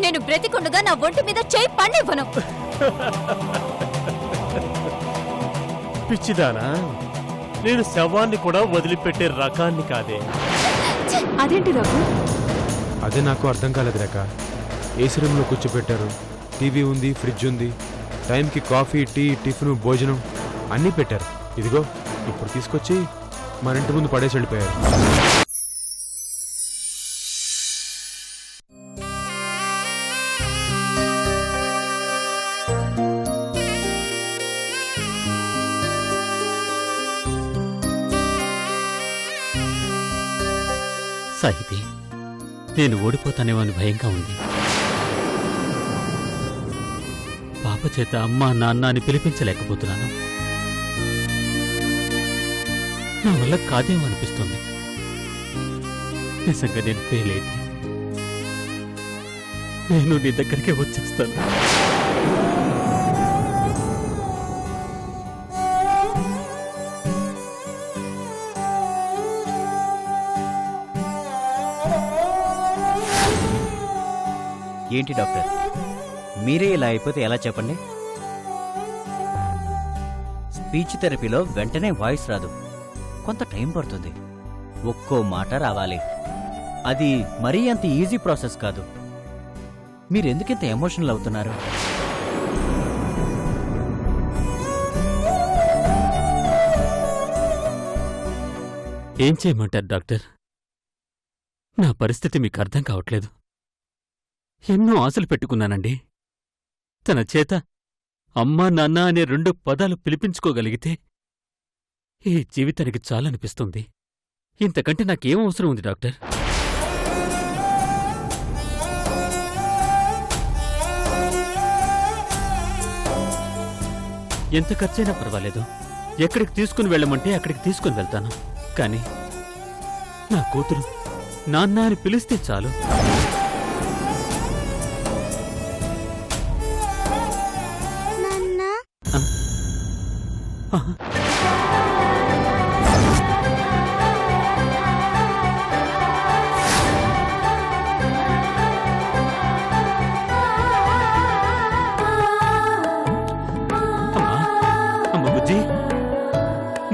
నేను బ్రతికుండగా నా ఒంటి మీద చేయి పండివ్వను. పిచ్చిదానా, నేను శవాన్ని కూడా వదిలిపెట్టే రకాన్ని కాదే. అదేంటి రఘు? అదే నాకు అర్థం కాలేదు రేఖ. ఏసీ రూమ్లో కూర్చోబెట్టారు, టీవీ ఉంది, ఫ్రిడ్జ్ ఉంది, టైంకి కాఫీ, టీ, టిఫిన్, భోజనం అన్నీ పెట్టారు. ఇదిగో ఇప్పుడు తీసుకొచ్చి మన ఇంటి ముందు పడేసి వెళ్ళిపోయారు. సాహితి, నేను ఓడిపోతానేమో అని భయంగా ఉంది. పాప చేత అమ్మా నాన్న అని పిలిపించలేకపోతున్నాను. నా వల్ల కాదేమో అనిపిస్తుంది. నిజంగా నేను ఫెయిల్ అయితే నేను నీ దగ్గరికే వచ్చేస్తాను. ఏంటి డాక్టర్, మీరే ఇలా అయిపోతే ఎలా చెప్పండి? స్పీచ్ థెరపీలో వెంటనే వాయిస్ రాదు, కొంత టైం పడుతుంది. ఒక్కో మాట రావాలి. అది మరీ అంత ఈజీ ప్రాసెస్ కాదు. మీరెందుకింత ఎమోషనల్ అవుతున్నారు? ఏం చేయమంటారు డాక్టర్? నా పరిస్థితి మీకు అర్థం కావట్లేదు. ఎన్నో ఆశలు పెట్టుకున్నానండి. తన చేత అమ్మా నాన్న అనే 2 పదాలు పిలిపించుకోగలిగితే ఈ జీవితానికి చాలనిపిస్తుంది. ఇంతకంటే నాకేం అవసరం ఉంది డాక్టర్? ఎంత ఖర్చైనా పర్వాలేదు. ఎక్కడికి తీసుకుని వెళ్ళమంటే అక్కడికి తీసుకుని వెళ్తాను. కానీ నా కూతురు నాన్న అని పిలిస్తే చాలు.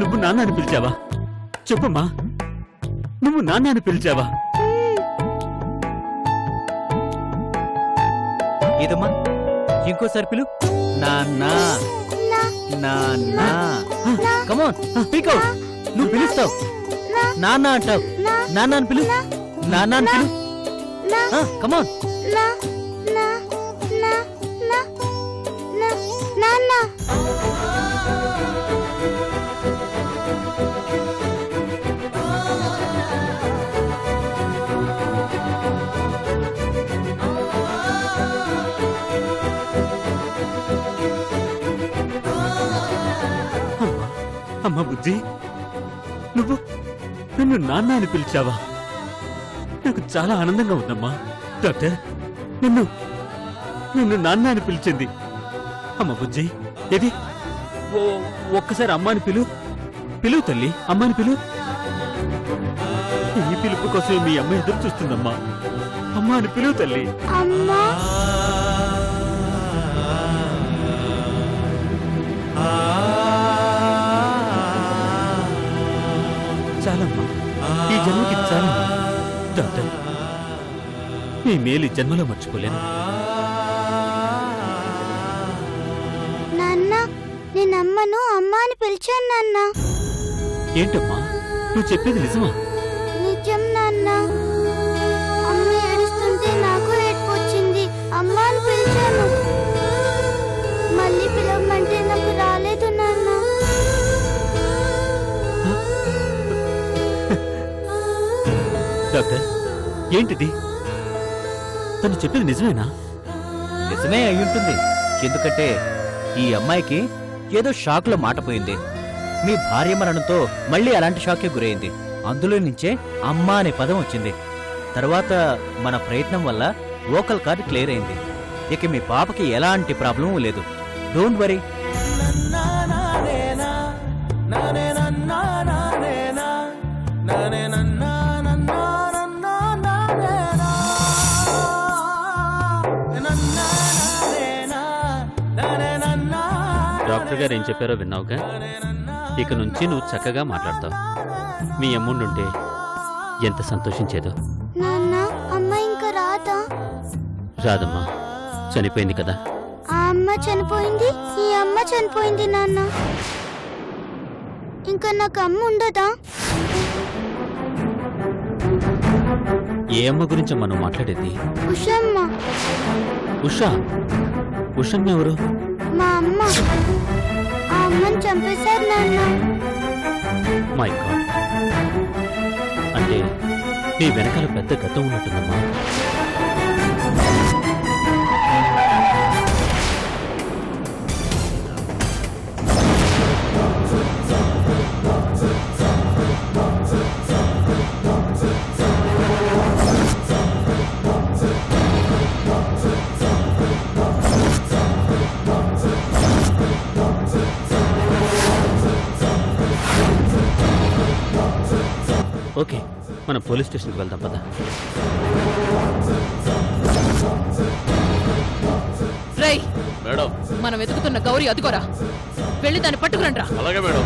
నువ్వు నాన్న అని పిలిచావా? చెప్పమ్మా, నువ్వు నాన్న అని పిలిచావా? ఇదమ్మా, ఇంకోసారి పిలు. నాన్నా నాన్నా. కమాన్, స్పీక్ అవుట్. నువ్వు పిలుస్తావు, నాన్న అంటావు. నాన్న అని పిలు, నాన్న అని పిలు. కమాన్. అమ్మా బుజ్జి, నువ్వు నన్ను నాన్న అని పిలిచావా? నాకు చాలా ఆనందంగా ఉందమ్మా. డాక్టర్, నిన్ను నాన్న అని పిలిచింది. అమ్మ బుజ్జి, ఏది ఒక్కసారి అమ్మాని పిలువు తల్లి, అమ్మాని పిలు. ఈ పిలుపు కోసం మీ అమ్మ ఎదురు చూస్తుందమ్మా. అమ్మాని పిలువు తల్లి. చాలమ్మా, ఈ జన్మకి చాలమ్మా. డాక్టర్, మీ మేలు జన్మలో మర్చిపోలేను. నాన్న, నేనమ్మను అమ్మ అని పిలిచాను నాన్న. ఏంటమ్మా, నువ్వు చెప్పేది నిజమా? నిజం నాన్న. అమ్మ ఏడుస్తుంటే నాకు ఏడుపు వచ్చింది. అమ్మ అని పిలిచాను. మళ్ళీ పిలవమంటే నాకు రాలేదు నాన్న. డాక్టర్, ఏంటిది? తను చెప్పేది నిజమేనా? నిజమే అయ్యుంటుంది. ఎందుకంటే ఈ అమ్మాయికి ఏదో షాక్లో మాట పోయింది. మీ భార్య మరణంతో మళ్ళీ అలాంటి షాకే గురైంది. అందులో నుంచే అమ్మ అనే పదం వచ్చింది. తర్వాత మన ప్రయత్నం వల్ల వోకల్ కార్డ్ క్లియర్ అయింది. ఇక మీ పాపకి ఎలాంటి ప్రాబ్లం లేదు. Don't worry. డాక్టర్ గారు ఏం చెప్పారో విన్నావుగా? ఇక నుంచి నువ్వు చక్కగా మాట్లాడతావు. మీ అమ్ముండుంటే ఎంత సంతోషించేదో. నాన్న అమ్మ ఇంకా రాదా? రాదమ్మా, చనిపోయింది కదా. ఆ అమ్మ చనిపోయింది, ఈ అమ్మ చనిపోయింది నాన్న. ఇంకా నాకు అమ్మ ఉండదా? ఏ అమ్మ గురించి మనం మాట్లాడేది? ఉషమ్మ. ఉషా? ఉషమ్మ ఎవరు? మా అమ్మ. ఆ అమ్మని చంపేశారు నాన్న. మై గాడ్, అంటే నీ వెనకాల పెద్ద గతం ఉన్నట్టుందమ్మా. ఓకే, మనం పోలీస్ స్టేషన్కి వెళ్దాం పద. రై, మేడం. మనం వెతుకుతున్న గౌరీ అదిగోరా, వెళ్ళి దాన్ని పట్టుకురండ్రా. అలాగే మేడం.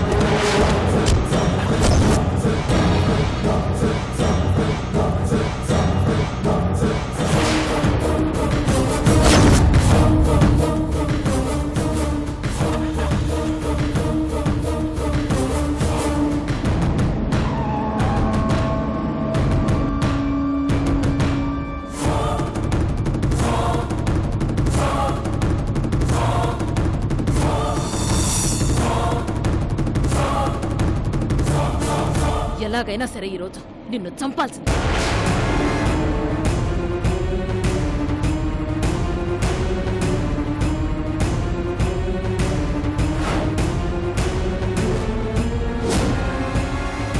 ఎలాగైనా సరే ఈరోజు నిన్ను చంపాల్సింది.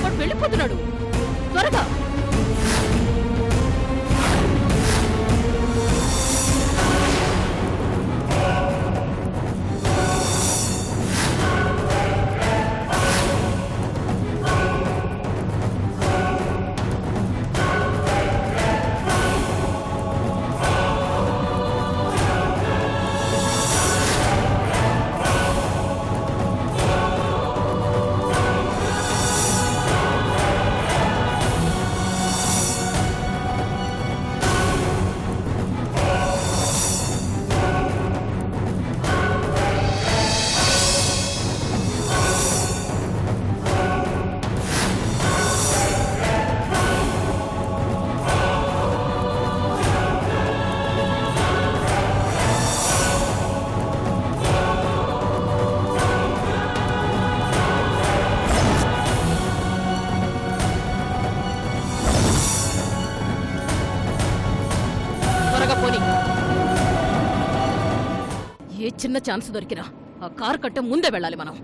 వాడు వెళ్ళిపోతున్నాడు, త్వరగా. ఏ చిన్న ఛాన్స్ దొరికినా ఆ కారు కట్టే ముందే వెళ్ళాలి మనం.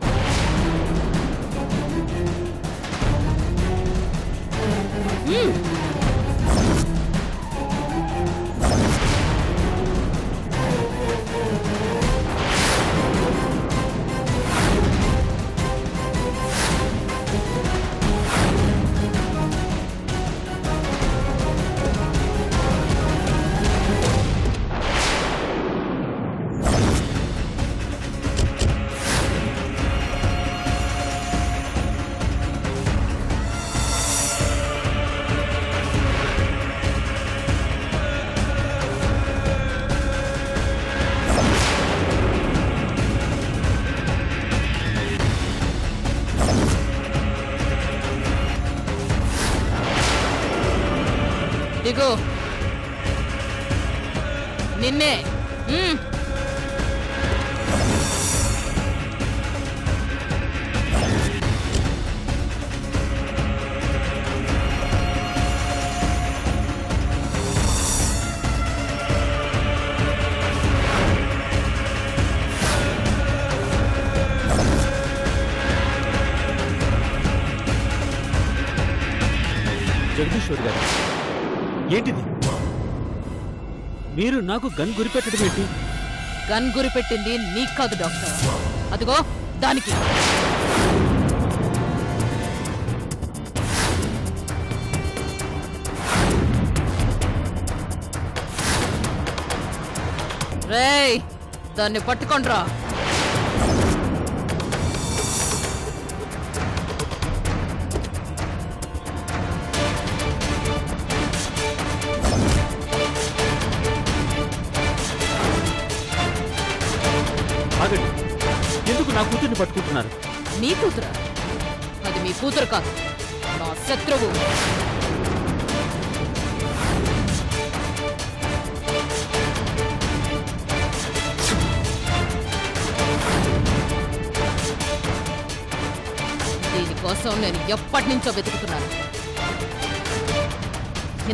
దిగు, నిన్నే. జగదీశ్వర్ గారు, ఏంటిది? మీరు నాకు గన్ గురిపెట్టడం ఏంటి? గన్ గురిపెట్టింది నీకు కాదు డాక్టర్, అదిగో దానికి. రేయ్, దాన్ని పట్టుకోండ్రా. ఆగండి, ఎందుకు నా కూతుర్ని పట్టుకుంటున్నారు? మీ కూతురా? అది మీ కూతురు కాదు, నా శత్రువు. దీనికోసం నేను ఎప్పటి నుంచో వెతుకుతున్నాను.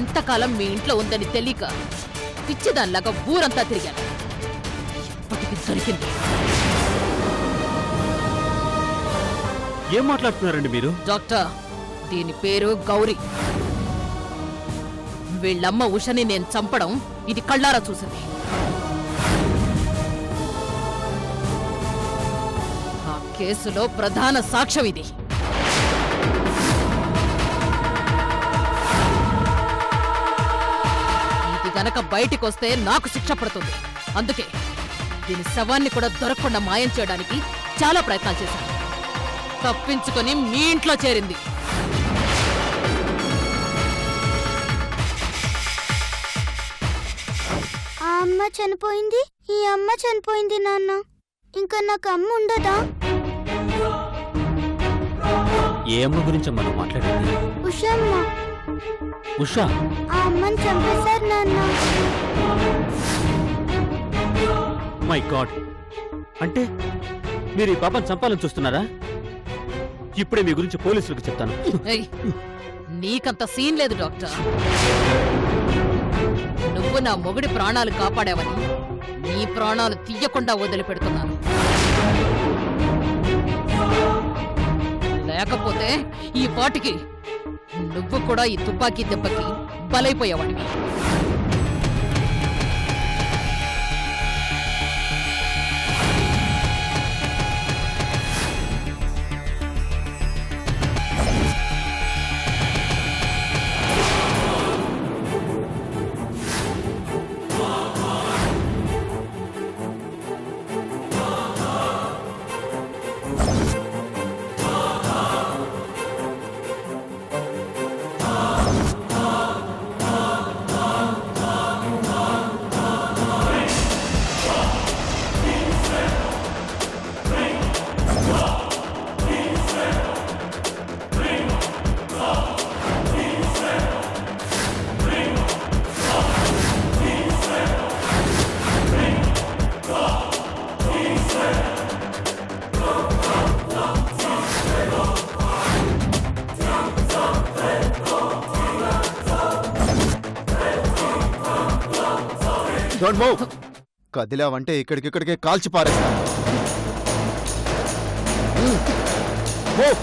ఎంతకాలం మీ ఇంట్లో ఉందని తెలియక పిచ్చిదానిలాగా ఊరంతా తిరిగాను. ఇప్పటికి దొరికింది. ఏం మాట్లాడుతున్నారండి మీరు? డాక్టర్, దీని పేరు గౌరీ. వీళ్ళమ్మ ఉషని నేను చంపడం ఇది కళ్ళారా చూసింది. ఆ కేసులో ప్రధాన సాక్ష్యం ఇది. ఇది గనక బయటికొస్తే నాకు శిక్ష పడుతుంది. అందుకే దీని శవాన్ని కూడా దొరకకుండా మాయం చేయడానికి చాలా ప్రయత్నాలు చేశాను. తప్పించుకొని మీ ఇంట్లో చేరింది. ఆ అమ్మ చనిపోయింది, ఈ అమ్మ చనిపోయింది నాన్న. ఇంకా నాకు అమ్మ ఉండదా? ఏ అమ్మ గురించి మనం మాట్లాడేది? ఉషమ్మ. ఉషా? ఆ అమ్మని చంపేశారు నాన్న. మై గాడ్, అంటే మీరు ఈ పాపను చంపాలని చూస్తున్నారా? ఇప్పుడే మీ గురించి పోలీసులకు చెప్తాను. ఏయ్, నీకంత సీన్ లేదు డాక్టర్. నువ్వు నా మొగుడి ప్రాణాలు కాపాడావని నీ ప్రాణాలు తీయకుండా వదిలిపెడుతున్నాను. లేకపోతే ఈ పాటికి నువ్వు కూడా ఈ తుపాకీ దెబ్బకి బలైపోయావాడివి. Don't move. కదిలావంటే ఇక్కడికిక్కడికే కాల్చి పారేస్తా. మూవ్.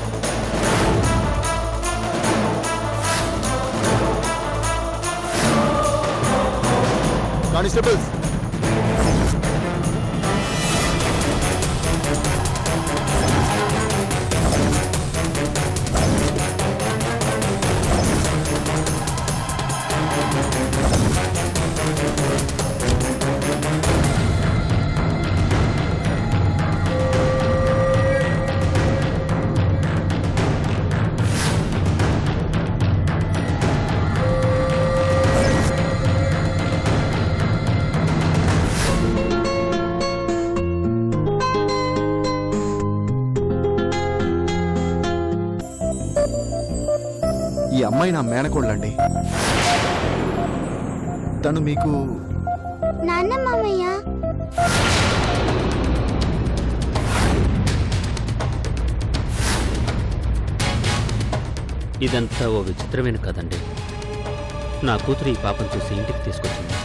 కానిస్టేబుల్స్, ఈ అమ్మాయి నా మేనకోళ్ళండి. తను మీకు నాన్న మామయ్య. ఇదంతా ఓ విచిత్రమైన కదండి. నా కూతురు ఈ పాపను చూసి ఇంటికి తీసుకొచ్చింది.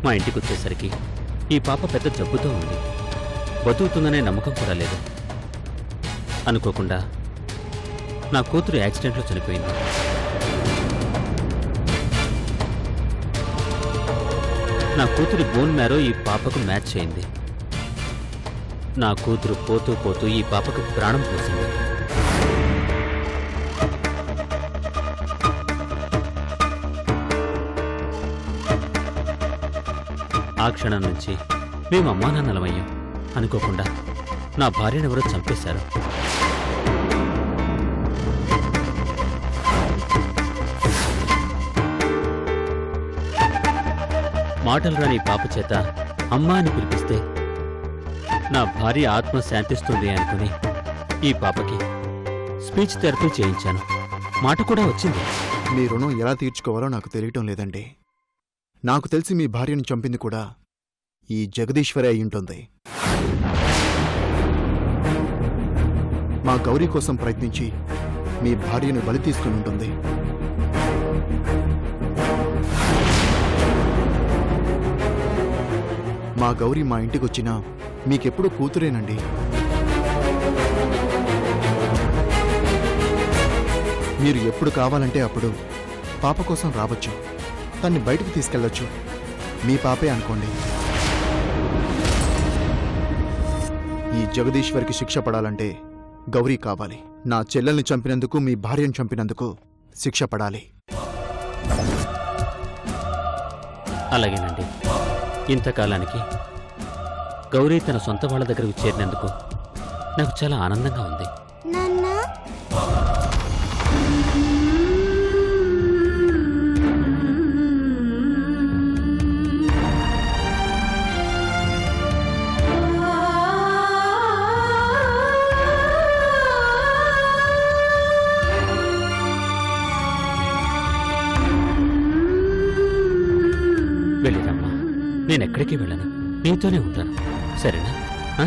మా ఇంటికి వచ్చేసరికి ఈ పాప పెద్ద జబ్బుతో ఉంది. బతుకుతుందనే నమ్మకం కూడా లేదు. అనుకోకుండా నా కూతురు యాక్సిడెంట్లో చనిపోయింది. నా కూతురి బోన్ మ్యారో ఈ పాపకు మ్యాచ్ అయింది. నా కూతురు పోతూ పోతూ ఈ పాపకు ప్రాణం పోసింది. ఆ క్షణం నుంచి మేము అమ్మానాన్నలమయ్యాం. అనుకోకుండా నా భార్యనెవరో చంపేశారు. మాటలు రాని పాప చేత అమ్మా అని పిలిపిస్తే నా భార్య ఆత్మ శాంతిస్తుంది అనుకుని ఈ పాపకి స్పీచ్ థెరపీ చేయించాను. మాట కూడా వచ్చింది. మీ రుణం ఎలా తీర్చుకోవాలో నాకు తెలియటం లేదండి. నాకు తెలిసి మీ భార్యను చంపింది కూడా ఈ జగదీశ్వరే అయ్యుంటుంది. మా గౌరీ కోసం ప్రయత్నించి మీ భార్యను బలి తీసుకుని ఉంటుంది. మా గౌరీ మా ఇంటికొచ్చినా మీకెప్పుడు కూతురేనండి. మీరు ఎప్పుడు కావాలంటే అప్పుడు పాప కోసం రావచ్చు, తన్ని బయటకు తీసుకెళ్లొచ్చు. మీ పాపే అనుకోండి. ఈ జగదీశ్వర్కి శిక్ష పడాలంటే గౌరీ కావాలి. నా చెల్లెల్ని చంపినందుకు, మీ భార్యను చంపినందుకు శిక్ష పడాలి. అలాగేనండి. ఇంతకాలానికి గౌరీ తన సొంత వాళ్ళ దగ్గరకు చేరినందుకు నాకు చాలా ఆనందంగా ఉంది. నాన్న వెళ్ళిరమ్మా. నేనెక్కడికి వెళ్ళను, నీతోనే ఉంటాను. సరేనా? ఆ?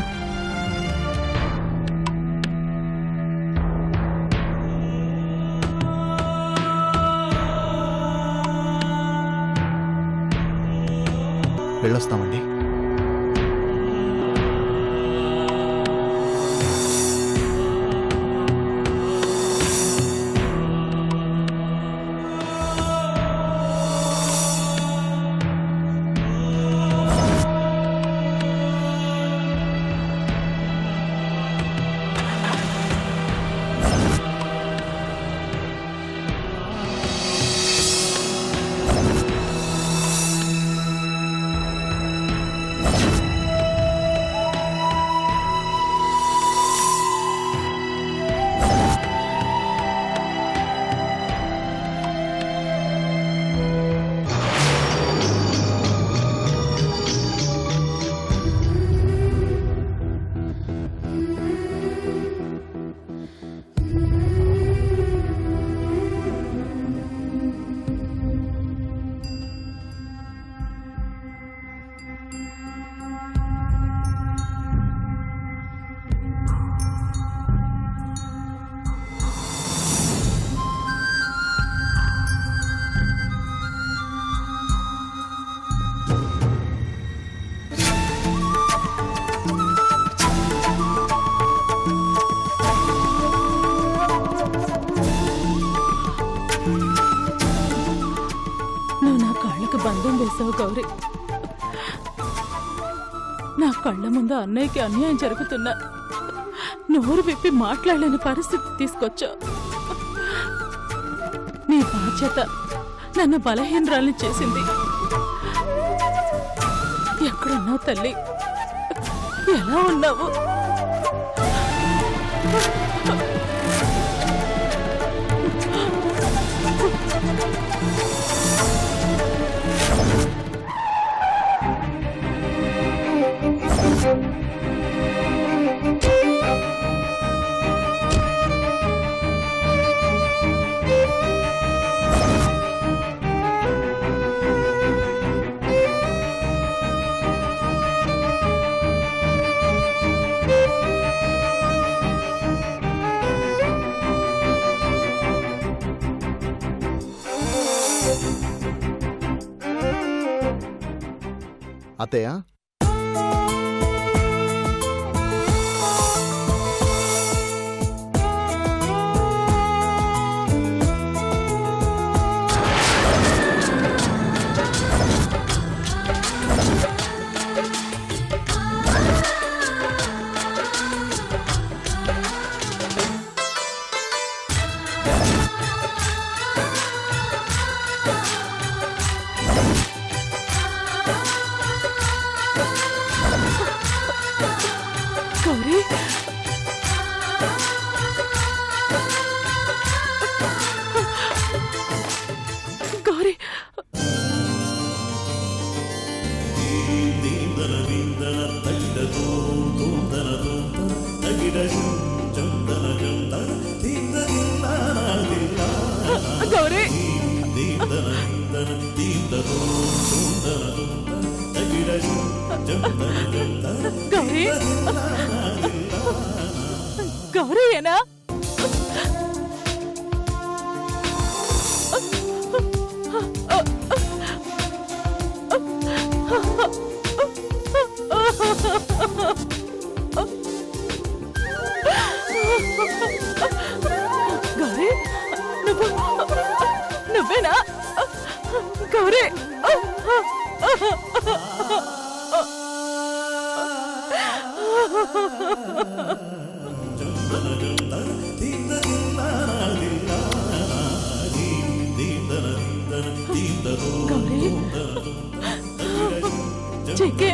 వెళ్ళొస్తామండి. బంధం వేశావు గౌరీ. నా కళ్ళ ముందు అన్నయ్యకి అన్యాయం జరుగుతున్నా నోరు విప్పి మాట్లాడలేని పరిస్థితి తీసుకొచ్చావు. నీ బాధ్యత నన్ను బలహీనరాల్ని చేసింది. ఎక్కడున్నావు తల్లి? ఎలా ఉన్నావు? అత్తయ్య, గౌరీ గౌరీ గౌరీయేనా? గౌరీ నువ్వేనా గౌరీ? గౌరీ చెక్కే